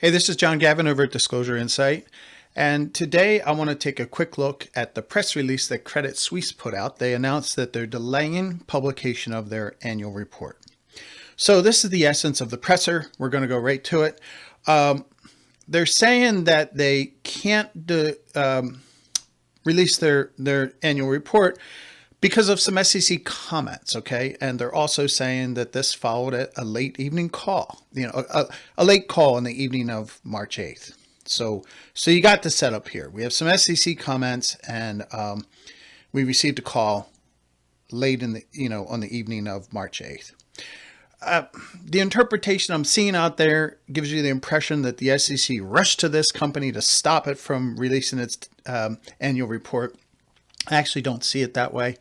Hey, this is John Gavin over at Disclosure Insight. And today I want to take a quick look at the press release that Credit Suisse put out. They announced that they're delaying publication of their annual report. So this is the essence of the presser. We're going to go right to it. They're saying that they can't release their annual report because of some SEC comments, okay? And they're also saying that this followed a late evening call, a late call in the evening of March 8th. So you got the setup here. We have some SEC comments, and we received a call late in the, on the evening of March 8th. The interpretation I'm seeing out there gives you the impression that the SEC rushed to this company to stop it from releasing its annual report. I actually don't see it that way.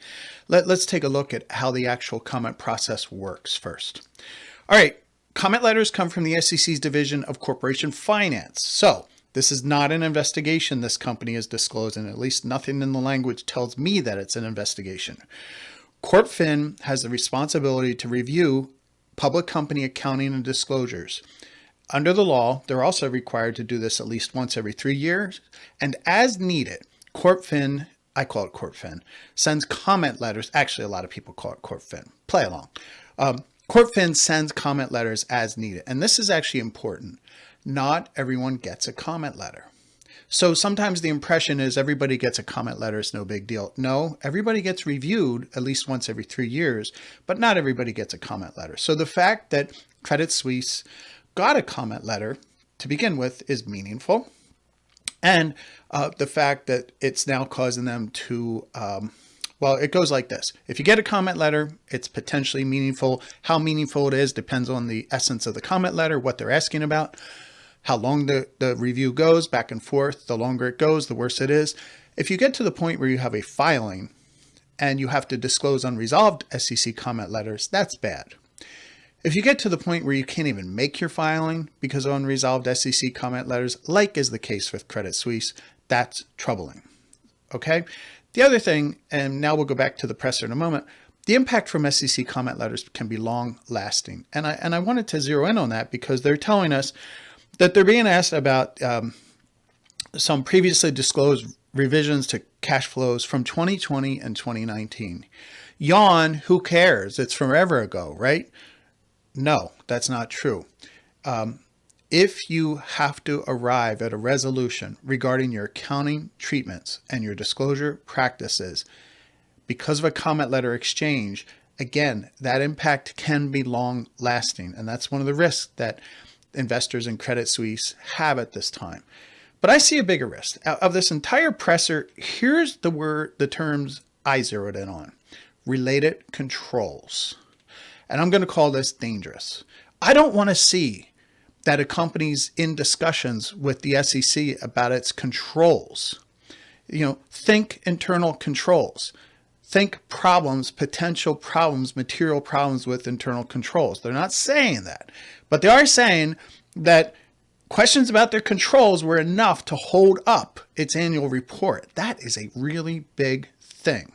Let's take a look at how the actual comment process works first. All right, comment letters come from the SEC's Division of Corporation Finance. So this is not an investigation this company is disclosing. At least nothing in the language tells me that it's an investigation. CorpFin has the responsibility to review public company accounting and disclosures. Under the law, they're also required to do this at least once every 3 years. And as needed, CorpFin, I call it CorpFin, sends comment letters. Actually, a lot of people call it CorpFin. Play along. CorpFin sends comment letters as needed. And this is actually important. Not everyone gets a comment letter. So sometimes the impression is everybody gets a comment letter, it's no big deal. No, everybody gets reviewed at least once every 3 years, but not everybody gets a comment letter. So the fact that Credit Suisse got a comment letter to begin with is meaningful. And the fact that it's now causing them to, well, it goes like this. If you get a comment letter, it's potentially meaningful. How meaningful it is depends on the essence of the comment letter, what they're asking about, how long the review goes back and forth. The longer it goes, the worse it is. If you get to the point where you have a filing and you have to disclose unresolved SEC comment letters, that's bad. If you get to the point where you can't even make your filing because of unresolved SEC comment letters, like is the case with Credit Suisse, that's troubling. Okay? The other thing, and now we'll go back to the presser in a moment, the impact from SEC comment letters can be long lasting. And I wanted to zero in on that because they're telling us that they're being asked about some previously disclosed revisions to cash flows from 2020 and 2019. Yawn, who cares? It's forever ago, right? No, that's not true. If you have to arrive at a resolution regarding your accounting treatments and your disclosure practices because of a comment letter exchange, again, that impact can be long lasting. And that's one of the risks that investors in Credit Suisse have at this time. But I see a bigger risk. Of this entire presser, here's the terms I zeroed in on. Related controls. And I'm going to call this dangerous. I don't want to see that a company's in discussions with the SEC about its controls. Think internal controls. Think problems, potential problems, material problems with internal controls. They're not saying that, but they are saying that questions about their controls were enough to hold up its annual report. That is a really big thing.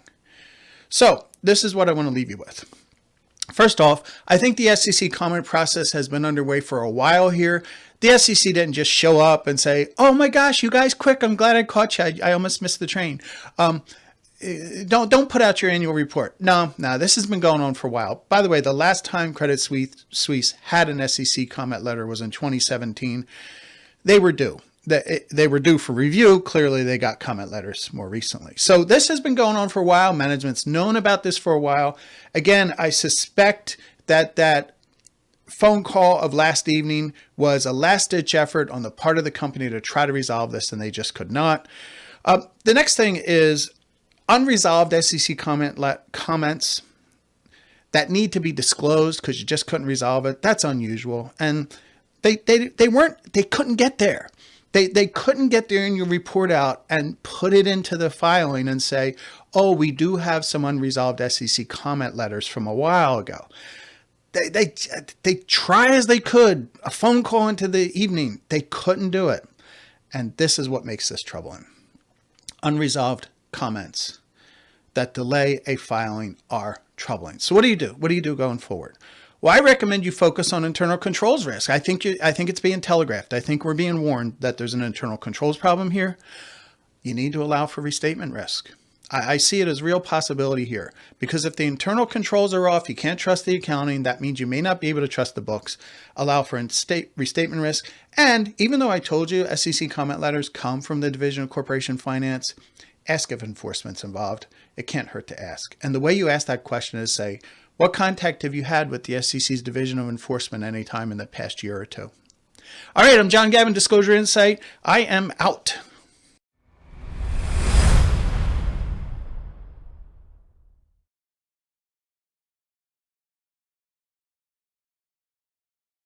So this is what I want to leave you with. First off, I think the SEC comment process has been underway for a while here. The SEC didn't just show up and say, oh my gosh, you guys quick, I'm glad I caught you. I almost missed the train. Don't put out your annual report. No, this has been going on for a while. By the way, the last time Credit Suisse had an SEC comment letter was in 2017. They were due. They were due for review. Clearly, they got comment letters more recently. So this has been going on for a while. Management's known about this for a while. Again, I suspect that phone call of last evening was a last-ditch effort on the part of the company to try to resolve this, and they just could not. The next thing is unresolved SEC comments that need to be disclosed because you just couldn't resolve it. That's unusual, and they couldn't get there. They couldn't get their annual report out and put it into the filing and say, oh, we do have some unresolved SEC comment letters from a while ago. They try as they could, a phone call into the evening, they couldn't do it. And this is what makes this troubling. Unresolved comments that delay a filing are troubling. So what do you do? What do you do going forward? Well, I recommend you focus on internal controls risk. I think it's being telegraphed. I think we're being warned that there's an internal controls problem here. You need to allow for restatement risk. I see it as a real possibility here, because if the internal controls are off, you can't trust the accounting. That means you may not be able to trust the books. Allow for restatement risk. And even though I told you SEC comment letters come from the Division of Corporation Finance, ask if enforcement's involved. It can't hurt to ask. And the way you ask that question is say, what contact have you had with the SEC's Division of Enforcement any time in the past year or two? All right, I'm John Gavin, Disclosure Insight. I am out.